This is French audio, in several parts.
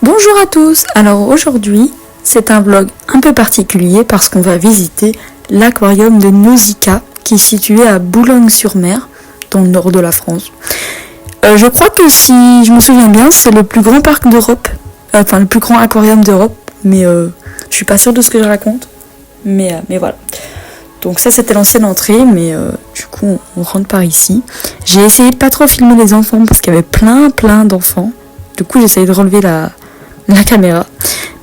Bonjour à tous, alors aujourd'hui c'est un vlog un peu particulier parce qu'on va visiter l'aquarium de Nausicaa qui est situé à Boulogne-sur-Mer dans le nord de la France. Je crois que si je me souviens bien c'est le plus grand parc d'Europe, enfin le plus grand aquarium d'Europe, mais je suis pas sûre de ce que je raconte, mais voilà. Donc ça c'était l'ancienne entrée, mais du coup on rentre par ici. J'ai essayé de pas trop filmer les enfants parce qu'il y avait plein d'enfants. Du coup j'ai essayé de relever la caméra.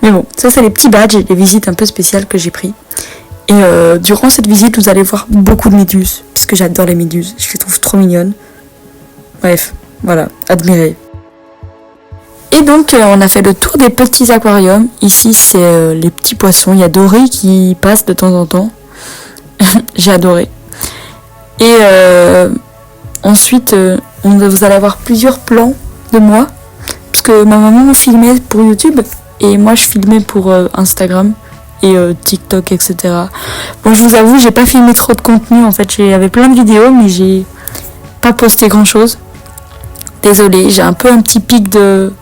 Mais bon, ça c'est les petits badges et les visites un peu spéciales que j'ai pris. Et durant cette visite vous allez voir beaucoup de méduses, parce que j'adore les méduses, je les trouve trop mignonnes. Bref, voilà, admirez. Et donc on a fait le tour des petits aquariums. Ici c'est les petits poissons, il y a Doré qui passe de temps en temps. J'ai adoré. Et ensuite, vous allez avoir plusieurs plans de moi. Parce que ma maman me filmait pour YouTube. Et moi, je filmais pour Instagram et TikTok, etc. Bon, je vous avoue, j'ai pas filmé trop de contenu. En fait, j'avais plein de vidéos, mais j'ai pas posté grand-chose. Désolée, j'ai un peu un petit pic de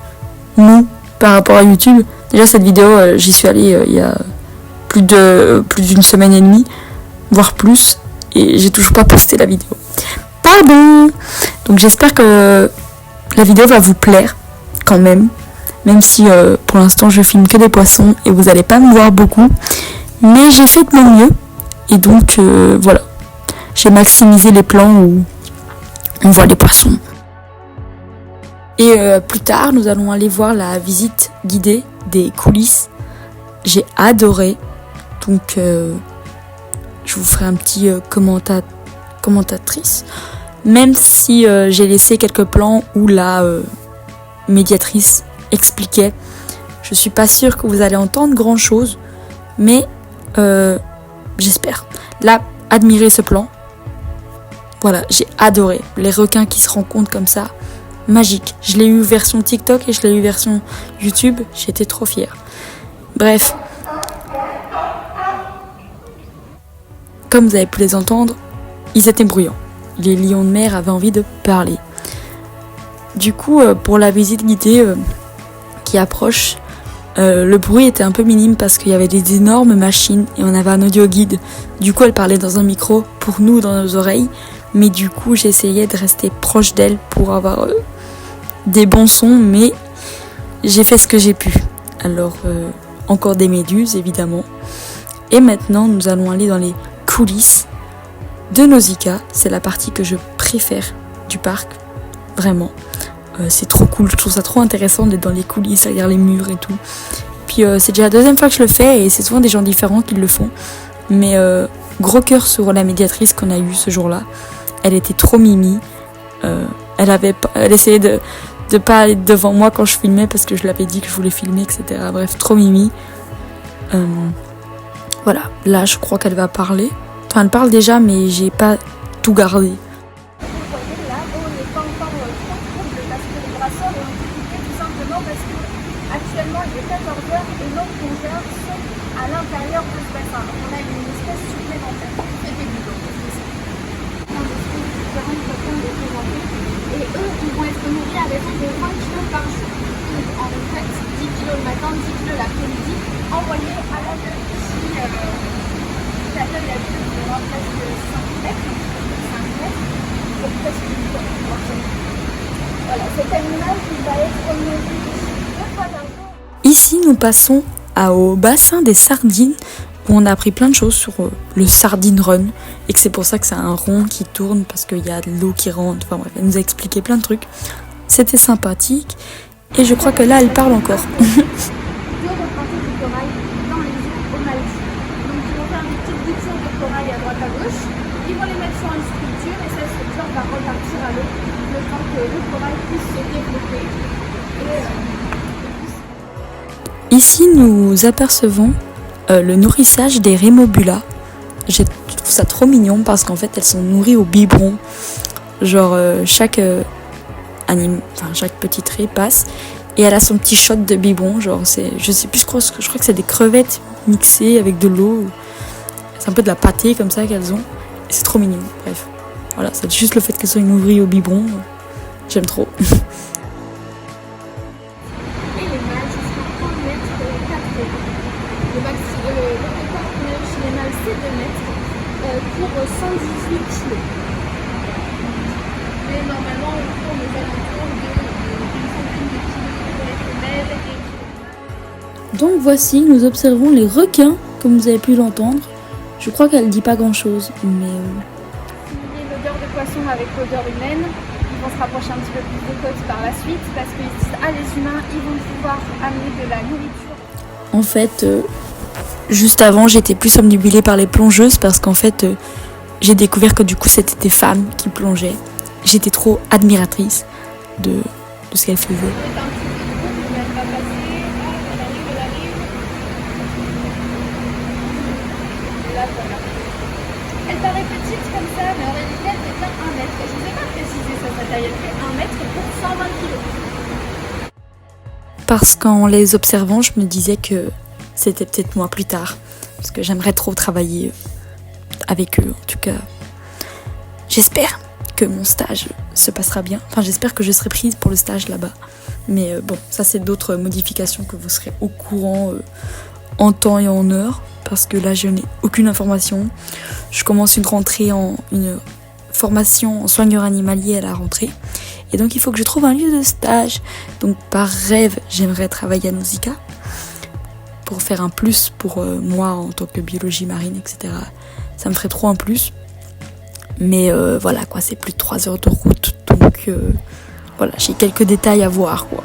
mou par rapport à YouTube. Déjà, cette vidéo, j'y suis allée il y a plus d'une semaine et demie. Voire plus, et j'ai toujours pas posté la vidéo. Pardon. Donc j'espère que la vidéo va vous plaire quand même si pour l'instant je filme que des poissons et vous allez pas me voir beaucoup, mais j'ai fait de mon mieux et donc voilà, j'ai maximisé les plans où on voit les poissons. Et plus tard nous allons aller voir la visite guidée des coulisses. J'ai adoré, donc je vous ferai un petit commentatrice, même si j'ai laissé quelques plans où la médiatrice expliquait. Je suis pas sûre que vous allez entendre grand chose, mais j'espère. Là, admirez ce plan. Voilà, j'ai adoré les requins qui se rencontrent comme ça, magique. Je l'ai eu version TikTok et je l'ai eu version YouTube. J'étais trop fière. Bref. Comme vous avez pu les entendre, ils étaient bruyants. Les lions de mer avaient envie de parler. Du coup, pour la visite guidée qui approche, le bruit était un peu minime parce qu'il y avait des énormes machines et on avait un audio guide. Du coup, elle parlait dans un micro pour nous dans nos oreilles. Mais du coup, j'essayais de rester proche d'elle pour avoir des bons sons. Mais j'ai fait ce que j'ai pu. Alors, encore des méduses, évidemment. Et maintenant, nous allons aller dans les coulisses de Nausicaa. C'est la partie que je préfère du parc, vraiment. C'est trop cool, je trouve ça trop intéressant d'être dans les coulisses, derrière les murs et tout. Puis c'est déjà la deuxième fois que je le fais et c'est souvent des gens différents qui le font. Mais gros cœur sur la médiatrice qu'on a eue ce jour-là. Elle était trop mimi. Elle essayait de pas aller devant moi quand je filmais parce que je l'avais dit que je voulais filmer, etc. Bref, trop mimi. Voilà, là je crois qu'elle va parler. Enfin, elle parle déjà, mais j'ai pas tout gardé. Vous voyez là, on n'est pas encore trop trouble parce que les brasseurs ont été coupés tout simplement parce que actuellement il est 14h et nos plongeurs sont à l'intérieur de ce bassin. Donc on a une espèce supplémentaire. C'était du dos. On a différentes façons de présenter. Et eux, ils vont être nourris à raison de 20 kg par jour. Donc en fait, 10 kg le matin, 10 kg l'après-midi, envoyés à la terre. La taille adulte de presque 5 mètres, pour presque une tonne. Voilà, cet animal qui va être nourri 2 fois par jour. Ici, nous passons au bassin des sardines où on a appris plein de choses sur le sardine run et que c'est pour ça que c'est un rond qui tourne parce qu'il y a de l'eau qui rentre. Enfin bref, elle nous a expliqué plein de trucs. C'était sympathique et je crois que là, elle parle encore. À droite à gauche, ils vont les mettre sur une structure et cette structure va repartir à l'eau le temps que le corail puisse se développer. Ici, nous apercevons le nourrissage des rémobulas. Je trouve ça trop mignon parce qu'en fait, elles sont nourries au biberon. Genre, chaque petite raie passe et elle a son petit shot de biberon. Genre, je sais plus, je crois que c'est des crevettes mixées avec de l'eau. C'est un peu de la pâtée comme ça qu'elles ont. Et c'est trop mignon. Bref. Voilà, c'est juste le fait qu'elles soient nourries au biberon. J'aime trop. Et les mâles, c'est ce assez de mètres pour 118 kg. Mais normalement, on tourne aux alentours d'une centaine de kilos pour les femelles et Donc voici, nous observons les requins, comme vous avez pu l'entendre. Je crois qu'elle dit pas grand chose, mais... Lier l'odeur de poisson avec l'odeur humaine, ils vont se rapprocher un petit peu plus des côtes par la suite parce qu'ils disent ah les humains ils vont pouvoir amener de la nourriture. En fait, juste avant j'étais plus omnibulée par les plongeuses parce qu'en fait j'ai découvert que du coup c'était des femmes qui plongeaient. J'étais trop admiratrice de ce qu'elles faisaient. Elle paraît petite comme ça, mais en réalité elle fait bien 1 mètre. Et je ne vous ai pas précisé ça, sa taille, elle fait 1 mètre pour 120 kg. Parce qu'en les observant, je me disais que c'était peut-être moi plus tard. Parce que j'aimerais trop travailler avec eux. En tout cas, j'espère que mon stage se passera bien. Enfin, j'espère que je serai prise pour le stage là-bas. Mais bon, ça c'est d'autres modifications que vous serez au courant en temps et en heure. Parce que là, je n'ai aucune information. Je commence une formation en soigneur animalier à la rentrée. Et donc, il faut que je trouve un lieu de stage. Donc, par rêve, j'aimerais travailler à Nausicaa pour faire un plus pour moi en tant que biologie marine, etc. Ça me ferait trop un plus. Mais voilà, quoi, c'est plus de 3 heures de route. Donc, voilà, j'ai quelques détails à voir, quoi.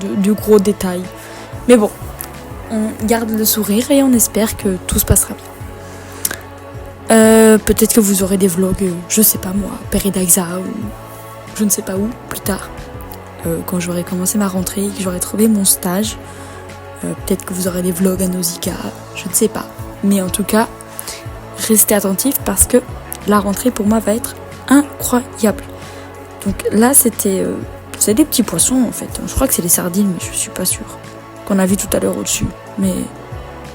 De gros détails. Mais bon. On garde le sourire et on espère que tout se passera bien. Peut-être que vous aurez des vlogs, je sais pas moi, Peridaxa ou je ne sais pas où, plus tard. Quand j'aurai commencé ma rentrée et que j'aurai trouvé mon stage. Peut-être que vous aurez des vlogs à Nausicaa, je ne sais pas. Mais en tout cas, restez attentifs parce que la rentrée pour moi va être incroyable. Donc là, c'est des petits poissons en fait. Je crois que c'est des sardines, mais je suis pas sûre. Qu'on a vu tout à l'heure au-dessus, mais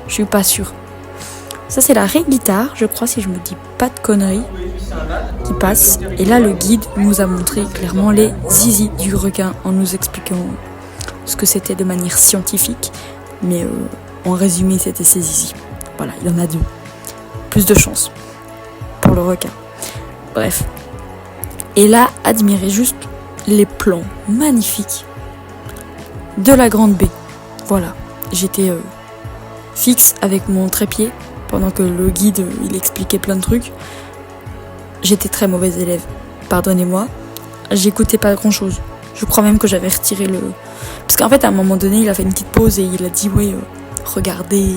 je suis pas sûre. Ça c'est la ré-guitare, je crois, si je me dis pas de conneries, qui passe. Et là le guide nous a montré clairement les zizi du requin en nous expliquant ce que c'était de manière scientifique. Mais en résumé c'était ces zizi. Voilà, il y en a 2. Plus de chance pour le requin. Bref. Et là, admirez juste les plans magnifiques de la Grande Baie. Voilà, j'étais fixe avec mon trépied pendant que le guide il expliquait plein de trucs. J'étais très mauvaise élève, pardonnez-moi. J'écoutais pas grand chose. Je crois même que j'avais retiré le... Parce qu'en fait à un moment donné il a fait une petite pause et il a dit ouais, regardez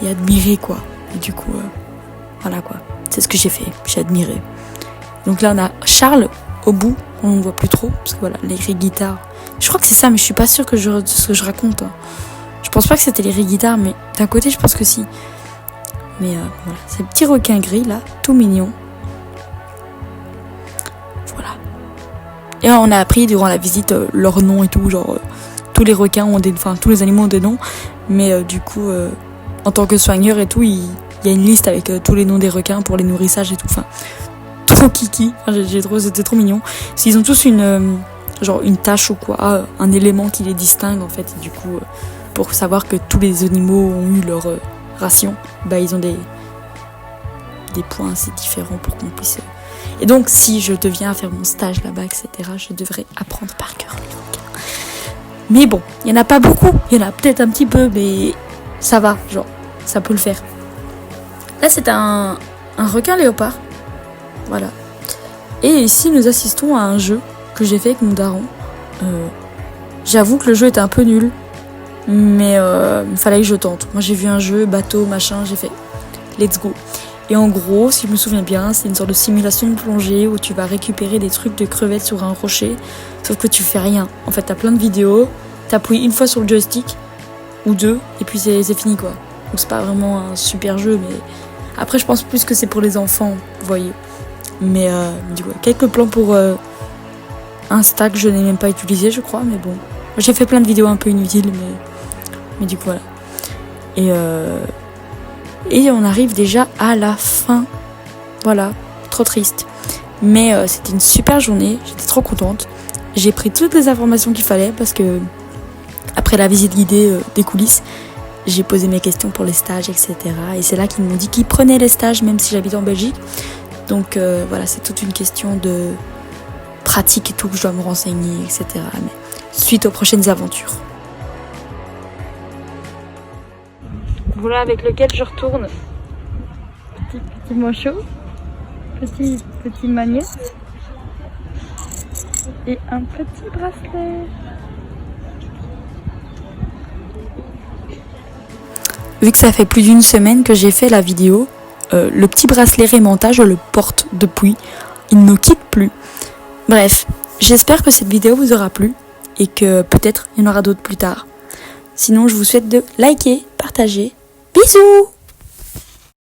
et admirez quoi. Et du coup, voilà quoi, c'est ce que j'ai fait, j'ai admiré. Donc là on a Charles au bout, on ne voit plus trop, parce que voilà, les guitares. Je crois que c'est ça, mais je suis pas sûre de ce que je raconte. Hein. Je pense pas que c'était les guitares, mais d'un côté, je pense que si. Mais voilà, c'est le petit requin gris là, tout mignon. Voilà. Et on a appris durant la visite leurs noms et tout, genre tous les requins ont des, enfin tous les animaux ont des noms, mais du coup, en tant que soigneur et tout, il y a une liste avec tous les noms des requins pour les nourrissages et tout. Enfin, trop kiki. Enfin, c'était trop mignon. Parce qu'ils ont tous genre une tâche ou quoi, un élément qui les distingue en fait, et du coup pour savoir que tous les animaux ont eu leur ration, bah ils ont des points assez différents pour qu'on puisse... Et donc si je deviens à faire mon stage là-bas, etc., je devrais apprendre par cœur les requins. Mais bon, il n'y en a pas beaucoup, il y en a peut-être un petit peu, mais ça va, genre, ça peut le faire. Là c'est un requin léopard, voilà. Et ici nous assistons à un jeu que j'ai fait avec mon daron. J'avoue que le jeu était un peu nul, mais il fallait que je tente. Moi j'ai vu un jeu, bateau, machin, j'ai fait let's go. Et en gros, si je me souviens bien, c'est une sorte de simulation de plongée où tu vas récupérer des trucs de crevettes sur un rocher, sauf que tu fais rien. En fait, t'as plein de vidéos, t'appuies une fois sur le joystick, ou 2, et puis c'est fini quoi. Donc c'est pas vraiment un super jeu, mais après je pense plus que c'est pour les enfants, vous voyez. Mais du coup, quelques plans pour... Insta que je n'ai même pas utilisé, je crois, mais bon. J'ai fait plein de vidéos un peu inutiles, mais du coup, voilà. Et on arrive déjà à la fin. Voilà, trop triste. Mais c'était une super journée, j'étais trop contente. J'ai pris toutes les informations qu'il fallait parce que, après la visite guidée des coulisses, j'ai posé mes questions pour les stages, etc. Et c'est là qu'ils m'ont dit qu'ils prenaient les stages même si j'habite en Belgique. Donc voilà, c'est toute une question de pratique et tout que je dois me renseigner, etc. Mais suite aux prochaines aventures. Voilà avec lequel je retourne. Petit manchot, petit magnète et un petit bracelet. Vu que ça fait plus d'une semaine que j'ai fait la vidéo, le petit bracelet Raymanta, je le porte depuis. Il ne me quitte plus. Bref, j'espère que cette vidéo vous aura plu et que peut-être il y en aura d'autres plus tard. Sinon, je vous souhaite de liker, partager. Bisous!